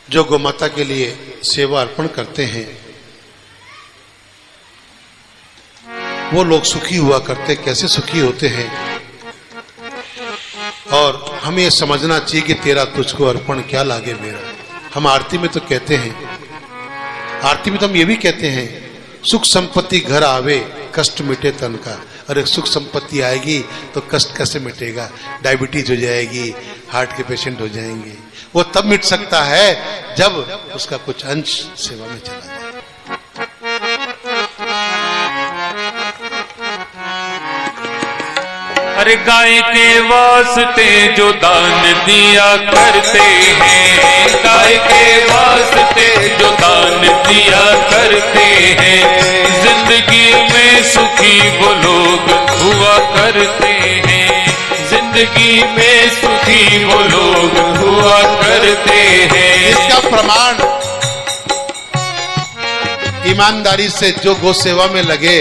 जो गौ माता के लिए सेवा अर्पण करते हैं वो लोग सुखी हुआ करते, कैसे सुखी होते हैं। और हमें यह समझना चाहिए कि तेरा तुझको अर्पण क्या लागे मेरा। हम आरती में तो कहते हैं, आरती में तो हम ये भी कहते हैं, सुख संपत्ति घर आवे कष्ट मिटे तन का। अरे सुख संपत्ति आएगी तो कष्ट कैसे मिटेगा? डायबिटीज हो जाएगी, हार्ट के पेशेंट हो जाएंगे। वो तब मिट सकता है जब उसका कुछ अंश सेवा में चला जाए। अरे गाय के वास्ते जो दान दिया करते हैं, गाय के वास्ते जो दान दिया करते हैं, जिंदगी में सुखी वो लोग हुआ करते हैं, जिंदगी में सुखी वो लोग हुआ करते हैं। इसका प्रमाण ईमानदारी से जो गौ सेवा में लगे,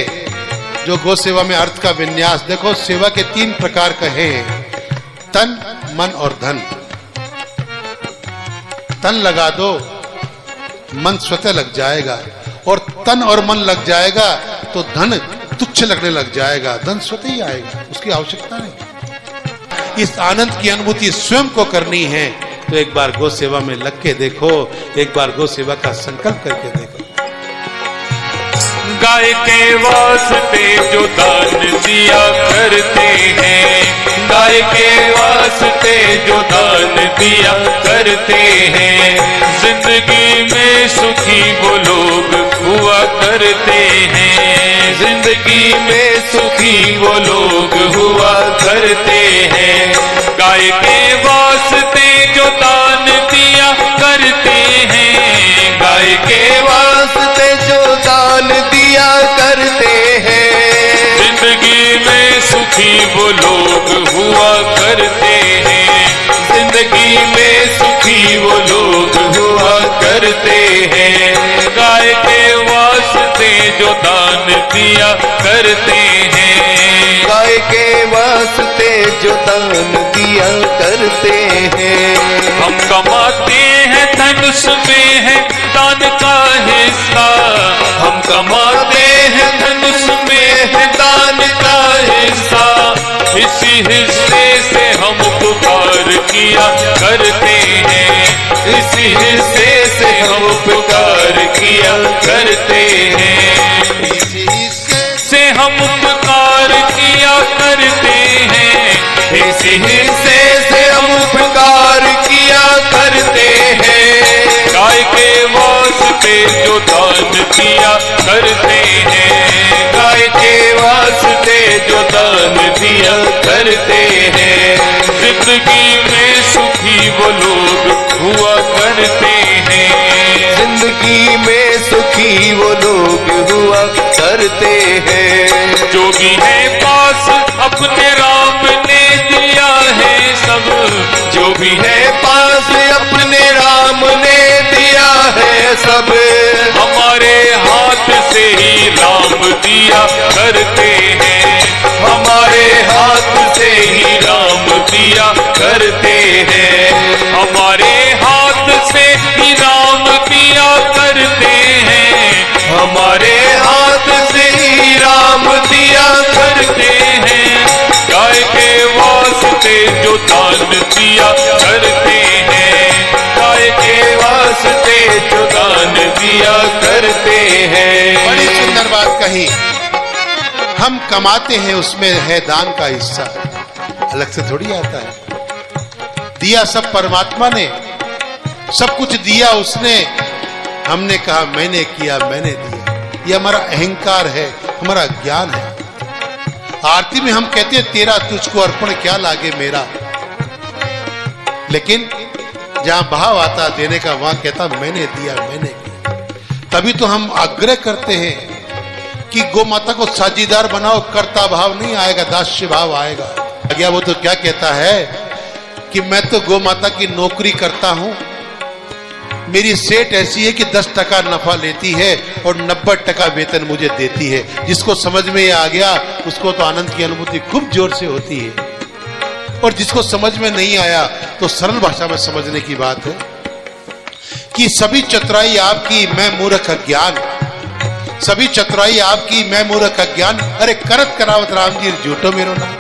जो गौ सेवा में अर्थ का विन्यास देखो, सेवा के 3 प्रकार कहे हैं, तन मन और धन। तन लगा दो, मन स्वतः लग जाएगा, और तन और मन लग जाएगा तो धन तुच्छ लगने लग जाएगा, धन स्वतः ही आएगा, उसकी आवश्यकता नहीं। इस आनंद की अनुभूति स्वयं को करनी है तो एक बार गौ सेवा में लग के देखो, एक बार गौ सेवा का संकल्प करके देखो। गाय के वास्ते जो दान दिया करते हैं, गाय के वास्ते जो दान दिया करते हैं, जिंदगी में सुखी वो लोग हुआ करते हैं, जिंदगी में सुखी वो लोग हुआ करते हैं। गाय के वास्ते जो दान दिया करते हैं, गाय के वास्ते जो दान दिया करते हैं, जिंदगी में सुखी वो लोग हुआ करते हैं, जिंदगी में सुखी वो लोग हुआ करते हैं। गाय के वास्ते जो दान दिया करते हैं, गाय के वास्ते जो दान दिया करते हैं, हम कमाते हैं धन उसमें है दान का हिस्सा, हम कमाते हैं धन उसमें है दान का हिस्सा, इसी हिस्से से हम पुकार किया करते हैं, इसी हिस्से से हम पुकार किया करते हैं, इसी हिस्से से हम पुकार किया करते हैं, इसी हिस्से से हम पुकार किया करते हैं। गाय के वास्ते जो दान दिया करते हैं, गाय के वास्ते जो दान दिया करते हैं, जिंदगी में सुखी वो लोग हुआ करते हैं, जिंदगी में सुखी वो लोग हुआ करते हैं। जो भी है पास अपने राम ने दिया है सब, जो भी है पास अपने राम ने दिया है सब, हमारे हाथ से ही राम दिया करते हैं, हमारे हाथ से ही राम दिया करते हैं, हमारे हाथ से ही राम दिया करते हैं, हमारे हाथ से ही राम दिया करते हैं। गाय के वास्ते जो दान दिया करते हैं, गाय के वास्ते जो दान दिया करते हैं। बड़ी सुंदर बात कही। हम कमाते हैं उसमें है दान का हिस्सा, अलग से थोड़ी आता है। दिया सब परमात्मा ने, सब कुछ दिया उसने, हमने कहा मैंने किया मैंने दिया। ये हमारा अहंकार है, हमारा ज्ञान है। आरती में हम कहते हैं तेरा तुझको अर्पण क्या लागे मेरा, लेकिन जहां भाव आता देने का वहां कहता मैंने दिया मैंने किया। तभी तो हम आग्रह करते हैं कि गौ माता को साझीदार बनाओ, कर्ता भाव नहीं आएगा, दास्य भाव आएगा। आज्ञा वो तो क्या कहता है कि मैं तो गौ माता की नौकरी करता हूं, मेरी सेठ ऐसी है कि 10% नफा लेती है और 90% वेतन मुझे देती है। जिसको समझ में आ गया उसको तो आनंद की अनुभूति खूब जोर से होती है, और जिसको समझ में नहीं आया तो सरल भाषा में समझने की बात है कि सभी चतुराई आपकी मैं मूर्ख अज्ञान, सभी चतुराई आपकी मैं मूर्ख अज्ञान। अरे करत करावत राम जी झूठो मेरो नाम,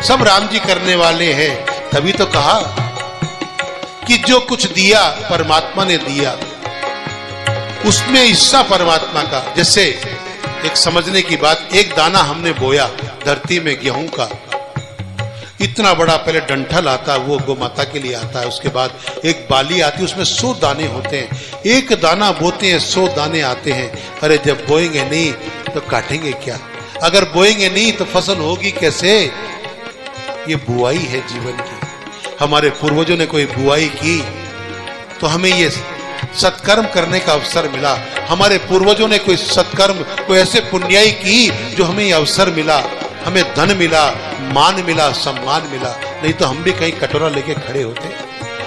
सब राम जी करने वाले हैं। तभी तो कहा कि जो कुछ दिया परमात्मा ने दिया, उसमें हिस्सा परमात्मा का। जैसे एक समझने की बात, एक दाना हमने बोया धरती में गेहूं का, इतना बड़ा पहले डंठल आता है, वो गौ माता के लिए आता है। उसके बाद एक बाली आती है, उसमें 100 दाने होते हैं। एक दाना बोते हैं 100 दाने आते हैं। अरे जब बोएंगे नहीं तो काटेंगे क्या? अगर बोएंगे नहीं तो फसल होगी कैसे? ये बुआई है जीवन की। हमारे पूर्वजों ने कोई बुआई की तो हमें ये सत्कर्म करने का अवसर मिला। हमारे पूर्वजों ने कोई सत्कर्म, कोई ऐसे पुण्याई की जो हमें ये अवसर मिला, हमें धन मिला, मान मिला, सम्मान मिला। नहीं तो हम भी कहीं कटोरा लेके खड़े होते,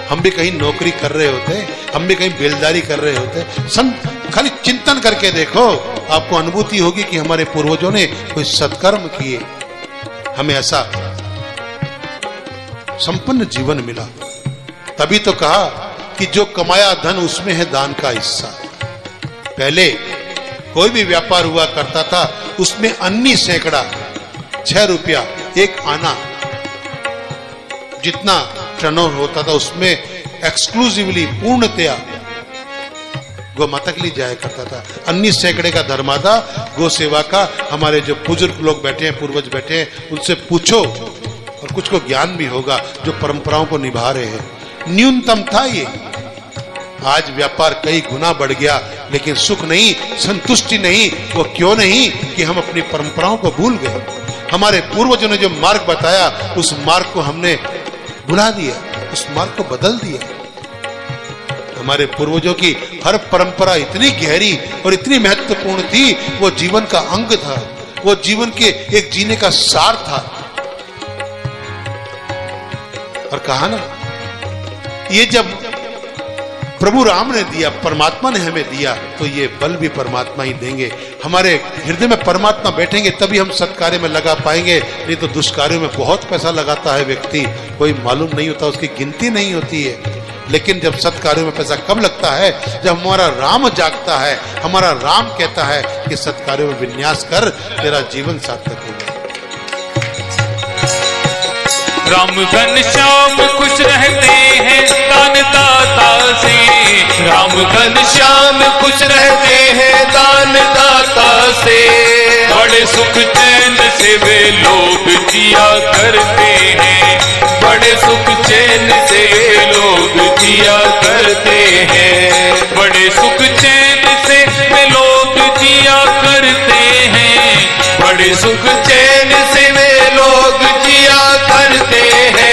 हम भी कहीं नौकरी कर रहे होते, हम भी कहीं बेलदारी कर रहे होते। खाली चिंतन करके देखो, आपको अनुभूति होगी कि हमारे पूर्वजों ने कोई सत्कर्म किए, हमें ऐसा संपन्न जीवन मिला। तभी तो कहा कि जो कमाया धन उसमें है दान का हिस्सा। पहले कोई भी व्यापार हुआ करता था, उसमें अन्नी सैकड़ा, 6 रुपया एक आना, जितना टर्नओवर होता था उसमें एक्सक्लूसिवली पूर्णतया गौ माता के लिए जाया करता था। अन्नी सैकड़े का धर्मादा गौ सेवा का। हमारे जो बुजुर्ग लोग बैठे हैं, पूर्वज बैठे हैं, उनसे पूछो और कुछ को ज्ञान भी होगा, जो परंपराओं को निभा रहे हैं। न्यूनतम था ये। आज व्यापार कई गुना बढ़ गया, लेकिन सुख नहीं, संतुष्टि नहीं। वो क्यों नहीं? कि हम अपनी परंपराओं को भूल गए। हमारे पूर्वजों ने जो मार्ग बताया, उस मार्ग को हमने भुला दिया, उस मार्ग को बदल दिया। हमारे पूर्वजों की हर परंपरा इतनी गहरी और इतनी महत्वपूर्ण थी, वो जीवन का अंग था, वो जीवन के एक जीने का सार था। और कहा ना, ये जब प्रभु राम ने दिया, परमात्मा ने हमें दिया, तो ये बल भी परमात्मा ही देंगे। हमारे हृदय में परमात्मा बैठेंगे तभी हम सत्कार्य में लगा पाएंगे। नहीं तो दुष्कार्यों में बहुत पैसा लगाता है व्यक्ति, कोई मालूम नहीं होता, उसकी गिनती नहीं होती है। लेकिन जब सत्कार्यों में पैसा कब लगता है? जब हमारा राम जागता है, हमारा राम कहता है कि सत्कार्यों में विन्यास कर, तेरा जीवन सार्थक होगा। राम घनश्याम खुश रहते हैं दान दाता से, राम घनश्याम खुश रहते हैं दान दाता से। बड़े सुख चैन से वे लोग जिया करते हैं, बड़े सुख चैन से वे लोग जिया करते हैं, बड़े सुख चैन से वे लोग जिया करते हैं, बड़े सुख चैन से वे लोग जिया करते हैं।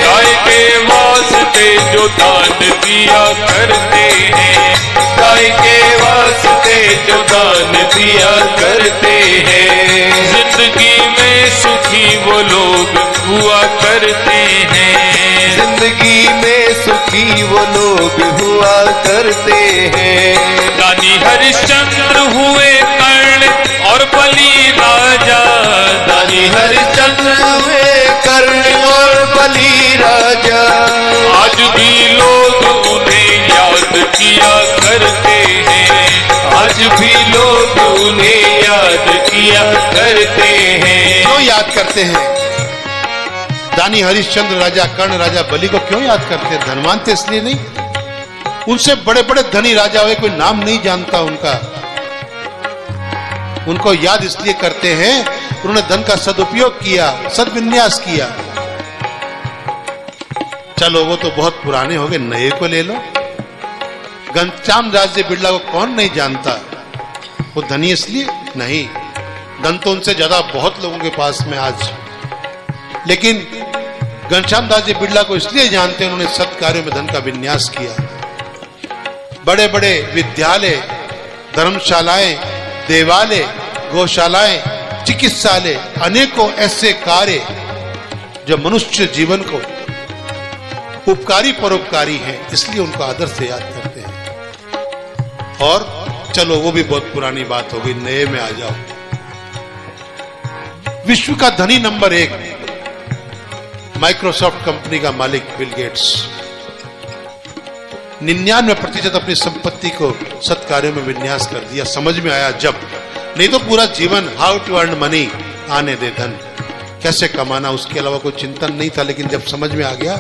गाय के वास्ते जो दान दिया करते हैं, गाय के वास्ते जो दान दिया करते हैं। जिंदगी में सुखी वो लोग हुआ करते हैं, जिंदगी में सुखी वो लोग हुआ करते हैं। दानी हरिश्चंद्र हुए कर्ण और बलि राजा, दानी हरिश्चंद्र हुए कर्ण और बलि राजा। आज भी लोग उन्हें याद किया करते हैं, आज भी लोग उन्हें याद किया करते हैं। क्यों याद करते हैं? दानी हरिश्चंद्र, राजा कर्ण, राजा बलि को क्यों याद करते हैं? धनवान थे इसलिए नहीं, उनसे बड़े बड़े धनी राजा हुए, कोई नाम नहीं जानता उनका। उनको याद इसलिए करते हैं उन्होंने धन का सदुपयोग किया, सदविन्यास किया। चलो वो तो बहुत पुराने हो गए, नए को ले लो। घनश्याम दास जी बिड़ला को कौन नहीं जानता? वो धनी इसलिए नहीं, धन तो उनसे ज्यादा बहुत लोगों के पास में आज। लेकिन घनश्याम दास जी बिड़ला को इसलिए जानते हैं, उन्होंने सत्कार्यों में धन का विन्यास किया। बड़े बड़े विद्यालय, धर्मशालाएं, देवालय, गौशालाएं, चिकित्सालय, अनेकों ऐसे कार्य जो मनुष्य जीवन को उपकारी परोपकारी हैं, इसलिए उनको आदर से याद करते हैं। और चलो वो भी बहुत पुरानी बात हो गई, नए में आ जाओ। विश्व का धनी नंबर 1 माइक्रोसॉफ्ट कंपनी का मालिक बिल गेट्स। 99% अपनी संपत्ति को सत्कार्यों में विन्यास कर दिया। समझ में आया जब, नहीं तो पूरा जीवन हाउ टू अर्न मनी, आने दे धन, कैसे कमाना, उसके अलावा कोई चिंतन नहीं था। लेकिन जब समझ में आ गया,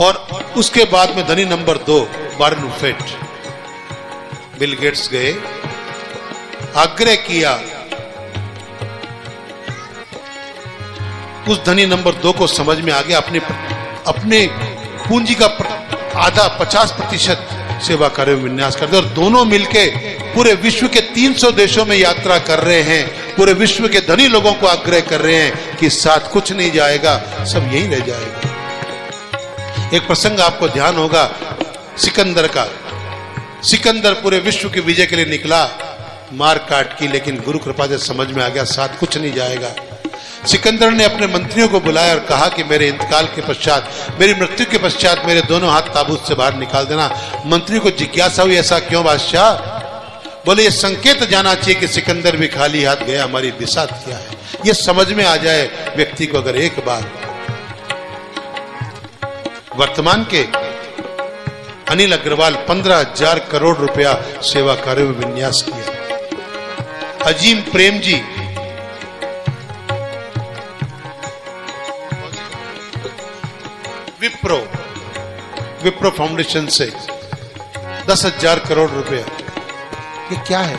और उसके बाद में धनी number 2 Warren Buffett, Bill Gates गए, आग्रह किया उस धनी नंबर 2 को समझ में आ गया अपने पूंजी का आधा 50% सेवा कार्य में विन्यास कर दे, और दोनों मिलके पूरे विश्व के 300 देशों में यात्रा कर रहे हैं, पूरे विश्व के धनी लोगों को आग्रह कर रहे हैं कि साथ कुछ नहीं जाएगा, सब यही रह जाएगा। एक प्रसंग आपको ध्यान होगा सिकंदर का। सिकंदर पूरे विश्व के विजय के लिए निकला, मार काट की, लेकिन गुरु कृपा से समझ में आ गया साथ कुछ नहीं जाएगा। सिकंदर ने अपने मंत्रियों को बुलाया और कहा कि मेरे इंतकाल के पश्चात, मेरी मृत्यु के पश्चात मेरे दोनों हाथ ताबूत से बाहर निकाल देना। मंत्री को जिज्ञासा हुई, ऐसा क्यों बादशाह? बोले ये संकेत जाना चाहिए कि सिकंदर भी खाली हाथ गया, हमारी दिशा क्या है, ये समझ में आ जाए व्यक्ति को अगर एक बार। वर्तमान के अनिल अग्रवाल 15,000 करोड़ रुपया सेवा कार्य में विन्यास किया। अजीम प्रेम जी विप्रो फाउंडेशन से 10,000 करोड़ रुपया। ये क्या है?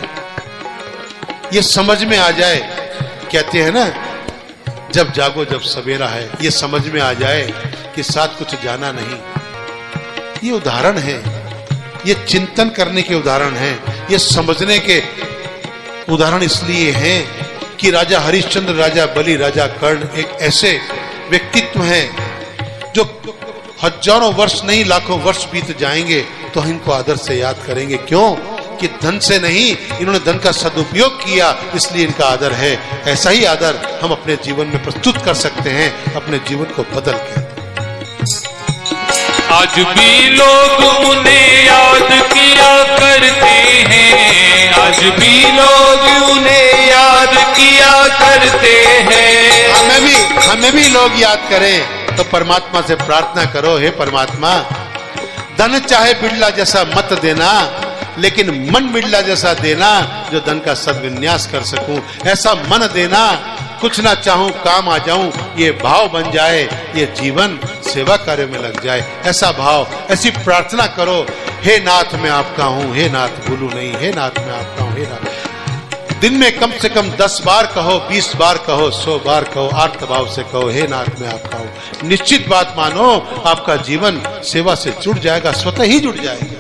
ये समझ में आ जाए, कहते हैं ना जब जागो जब सवेरा है, ये समझ में आ जाए कि साथ कुछ जाना नहीं। ये उदाहरण है, ये चिंतन करने के उदाहरण हैं, ये समझने के उदाहरण इसलिए हैं कि राजा हरिश्चंद्र, राजा बलि, राजा कर्ण एक ऐसे व्यक्तित्व हैं जो हजारों वर्ष नहीं लाखों वर्ष बीत जाएंगे तो इनको आदर से याद करेंगे। क्यों? कि धन से नहीं, इन्होंने धन का सदुपयोग किया, इसलिए इनका आदर है। ऐसा ही आदर हम अपने जीवन में प्रस्तुत कर सकते हैं, अपने जीवन को बदल के। आज भी लोग उन्हें याद किया करते हैं, आज भी लोग उन्हें याद किया करते हैं। हमें भी लोग याद करें तो परमात्मा से प्रार्थना करो, हे परमात्मा धन चाहे बिड़ला जैसा मत देना, लेकिन मन बिड़ला जैसा देना जो धन का सद्विन्यास कर सकूं। ऐसा मन देना, कुछ ना चाहूं काम आ जाऊं, ये भाव बन जाए, ये जीवन सेवा कार्य में लग जाए। ऐसा भाव, ऐसी प्रार्थना करो, हे नाथ मैं आपका हूं, हे नाथ भूलू नहीं, हे नाथ मैं आपका हूं, हे नाथ। दिन में कम से कम 10 बार कहो, 20 बार कहो, 100 बार कहो, आर्त भाव से कहो, हे नाथ मैं आपका हूं। निश्चित बात मानो, आपका जीवन सेवा से जुड़ जाएगा, स्वतः ही जुड़ जाएगा।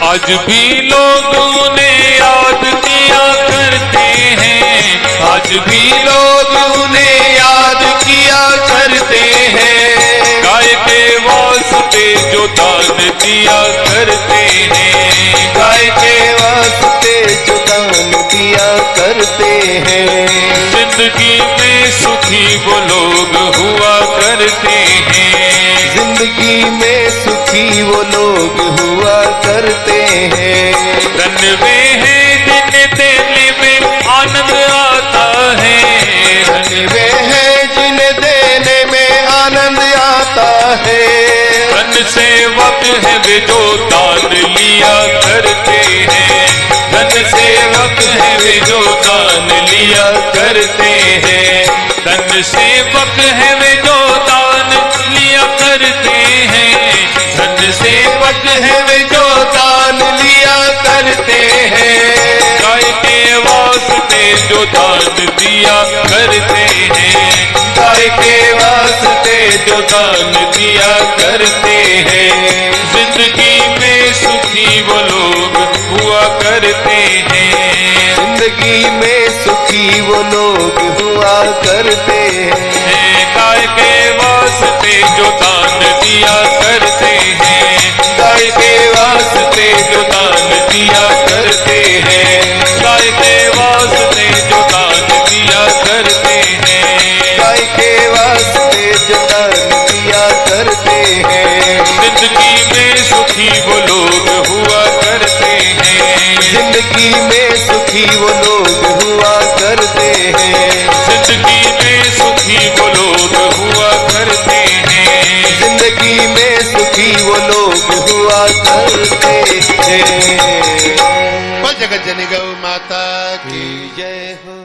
आज भी लोग उन्हें याद किया करते हैं, आज भी लोग उन्हें याद किया करते हैं। गाय के वास्ते जो दान दिया करते हैं, गाय के वास्ते जो दान दिया करते हैं। जिंदगी में सुखी वो लोग हुआ करते हैं, जिंदगी में सुखी वो लोग हुआ करते हैं। धन वे हैं जिन्हें देने में आनंद आता है, धन वे हैं जिन्हें देने में आनंद आता है। धन सेवक है वे जो दान लिया करते हैं, धन सेवक है वे जो दान लिया करते हैं। धन सेवक है वे जो दान लिया करते हैं, धन सेवक है वे जो दान लिया करते हैं। गाय के वास्ते जो दान दिया करते हैं, गाय के वास्ते जो दान दिया करते हैं। जिंदगी में सुखी वो लोग हुआ करते हैं, जिंदगी में सुखी वो लोग हुआ करते हैं। गाय के वास्ते जो दान दिया करते हैं, गाय के वास्ते जो दान दिया करते हैं। गाय के वास्ते जो दान दिया करते हैं, गाय के वास्ते जो दान दिया करते हैं। जिंदगी में सुखी वो लोग हुआ करते हैं, जिंदगी में सुखी वो लोग हुआ करते हैं। जिंदगी में सुखी वो लोग हुआ करते हैं। जिंदगी में सुखी वो लोग हुआ करते हैं। जगत जननी गौ माता की जय हो।